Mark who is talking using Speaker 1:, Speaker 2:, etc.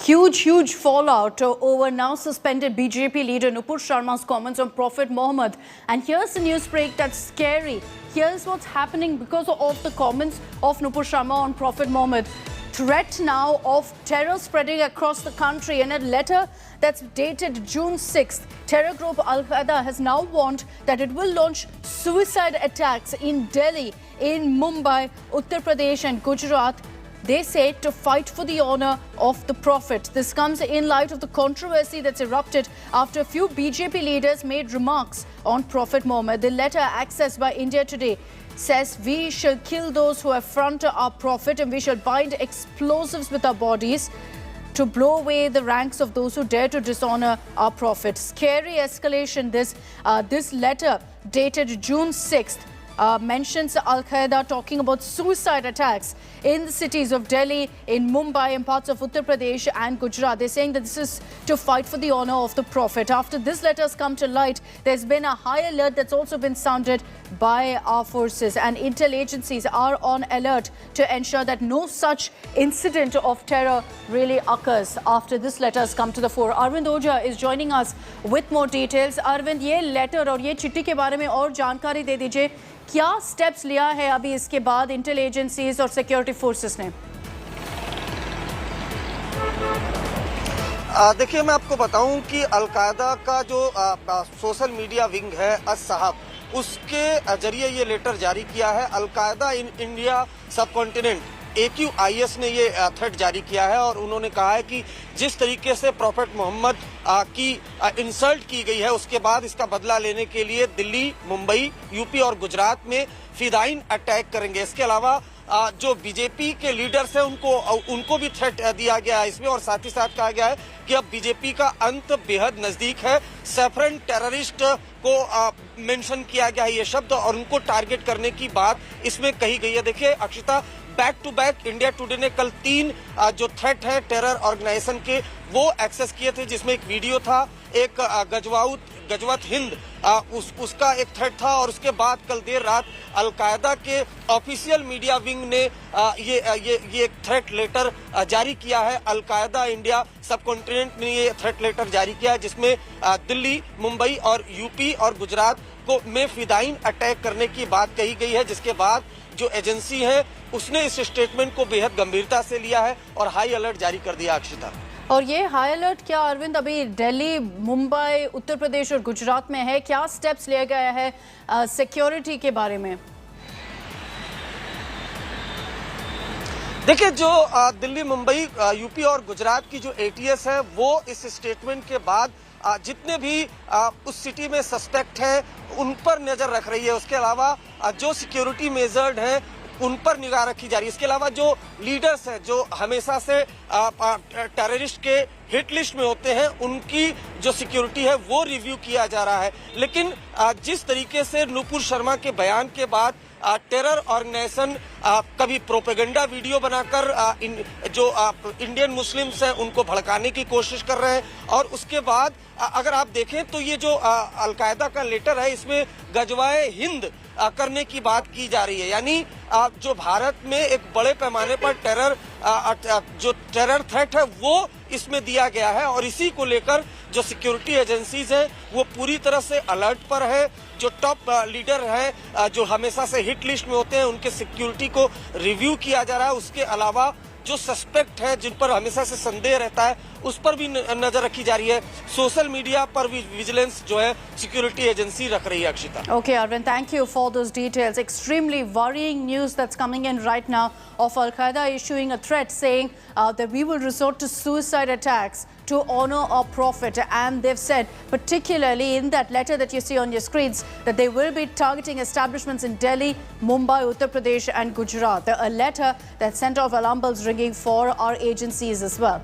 Speaker 1: Huge fallout over now suspended BJP leader Nupur Sharma's comments on Prophet Muhammad. And here's the news break that's scary. Here's what's happening because of the comments of Nupur Sharma on Prophet Muhammad. Threat now of terror spreading across the country. In a letter that's dated June 6th, terror group Al-Qaeda has now warned that it will launch suicide attacks in Delhi, in Mumbai, Uttar Pradesh and Gujarat. They say to fight for the honor of the Prophet. This comes in light of the controversy that's erupted after a few BJP leaders made remarks on Prophet Muhammad. The letter accessed by India Today says we shall kill those who affront our Prophet and we shall bind explosives with our bodies to blow away the ranks of those who dare to dishonor our Prophet. Scary escalation. This letter dated June 6th mentions Al-Qaeda talking about suicide attacks in the cities of Delhi, in Mumbai and parts of Uttar Pradesh and Gujarat. They're saying that this is to fight for the honor of the Prophet. After this letter has come to light, there's been a high alert that's also been sounded by our forces, and intel agencies are on alert to ensure that no such incident of terror really occurs after this letter has come to the fore. Arvind Ojha is joining us with more details. Arvind, ये letter और ये चिट्ठी के बारे में और जानकारी दे दीजिए. क्या स्टेप्स लिया है अभी इसके बाद इंटेल एजेंसीज और सिक्योरिटी फोर्सेस ने?
Speaker 2: देखिए, मैं आपको बताऊं कि अलकायदा का जो सोशल मीडिया विंग है अस-साहब, उसके जरिए ये लेटर जारी किया है. अलकायदा इन इंडिया सब कॉन्टिनेंट AQIS ने ये थ्रेट जारी किया है और उन्होंने कहा है कि जिस तरीके से प्रॉफेट मोहम्मद की इंसल्ट की गई है, उसके बाद इसका बदला लेने के लिए दिल्ली, मुंबई, यूपी और गुजरात में फिदाइन अटैक करेंगे. इसके अलावा जो बीजेपी के लीडर्स हैं उनको भी थ्रेट दिया गया है इसमें, और साथ ही साथ कहा गया है कि अब बीजेपी का अंत बेहद नजदीक है. सैफरन टेररिस्ट को मेंशन किया गया है ये शब्द, और उनको टारगेट करने की बात इसमें कही गई है. देखिए Akshita, back to back India Today ने कल 3 जो थ्रेट है टेरर ऑर्गेनाइजेशन के वो एक्सेस किए थे, जिसमें एक वीडियो था, एक गजवत हिंद उसका एक थ्रेट था, और उसके बाद कल देर रात अलकायदा के ऑफिशियल मीडिया विंग ने ये एक थ्रेट लेटर जारी किया है. अलकायदा इंडिया सब कॉन्टिनेंट ने ये थ्रेट लेटर जारी किया है, जिसमें दिल्ली, मुंबई और यूपी और गुजरात को में फिदाइन अटैक करने की बात कही गई है. जिसके बाद जो एजेंसी है उसने इस स्टेटमेंट को बेहद गंभीरता से लिया है और हाई अलर्ट जारी कर दिया. अक्षिता,
Speaker 1: और ये हाई अलर्ट क्या अरविंद अभी दिल्ली, मुंबई, उत्तर प्रदेश और गुजरात में है? क्या स्टेप्स लिया गया है सिक्योरिटी के बारे में?
Speaker 2: देखिए, जो दिल्ली, मुंबई, यूपी और गुजरात की जो ATS है वो इस स्टेटमेंट के बाद जितने भी उस सिटी में सस्पेक्ट हैं उन पर नजर रख रही है. उसके अलावा जो सिक्योरिटी मेजर्ड हैं उन पर निगाह रखी जा रही है. इसके अलावा जो लीडर्स हैं जो हमेशा से टेररिस्ट के हिट लिस्ट में होते हैं, उनकी जो सिक्योरिटी है वो रिव्यू किया जा रहा है. लेकिन जिस तरीके से नुपुर शर्मा के बयान के बाद टेरर ऑर्गेनाइजेशन कभी प्रोपेगेंडा वीडियो बनाकर जो इंडियन मुस्लिम्स हैं उनको भड़काने की कोशिश कर रहे हैं, और उसके बाद अगर आप देखें तो ये जो अलकायदा का लेटर है इसमें गजवाए हिंद करने की बात की जा रही है. यानी जो भारत में एक बड़े पैमाने पर जो टेरर थ्रेट है वो इसमें दिया गया है, और इसी को लेकर जो सिक्योरिटी एजेंसीज हैं वो पूरी तरह से अलर्ट पर है. जो टॉप लीडर हैं जो हमेशा से हिट लिस्ट में होते हैं उनके सिक्योरिटी को रिव्यू किया जा रहा है. उसके अलावा जो सस्पेक्ट है जिन पर हमेशा से संदेह रहता है उस पर भी नजर रखी जा रही है. सोशल मीडिया पर भी विजिलेंस जो है सिक्योरिटी एजेंसी रख रही है. Akshita,
Speaker 1: Okay, Arvind, thank you for those details. Extremely worrying news that's coming in right now of Al-Qaeda issuing a threat saying that we will resort to suicide attacks to honor our Prophet, and they've said, particularly in that letter that you see on your screens, that they will be targeting establishments in Delhi, Mumbai, Uttar Pradesh and Gujarat. A letter that sent off alarm bells ringing for our agencies as well.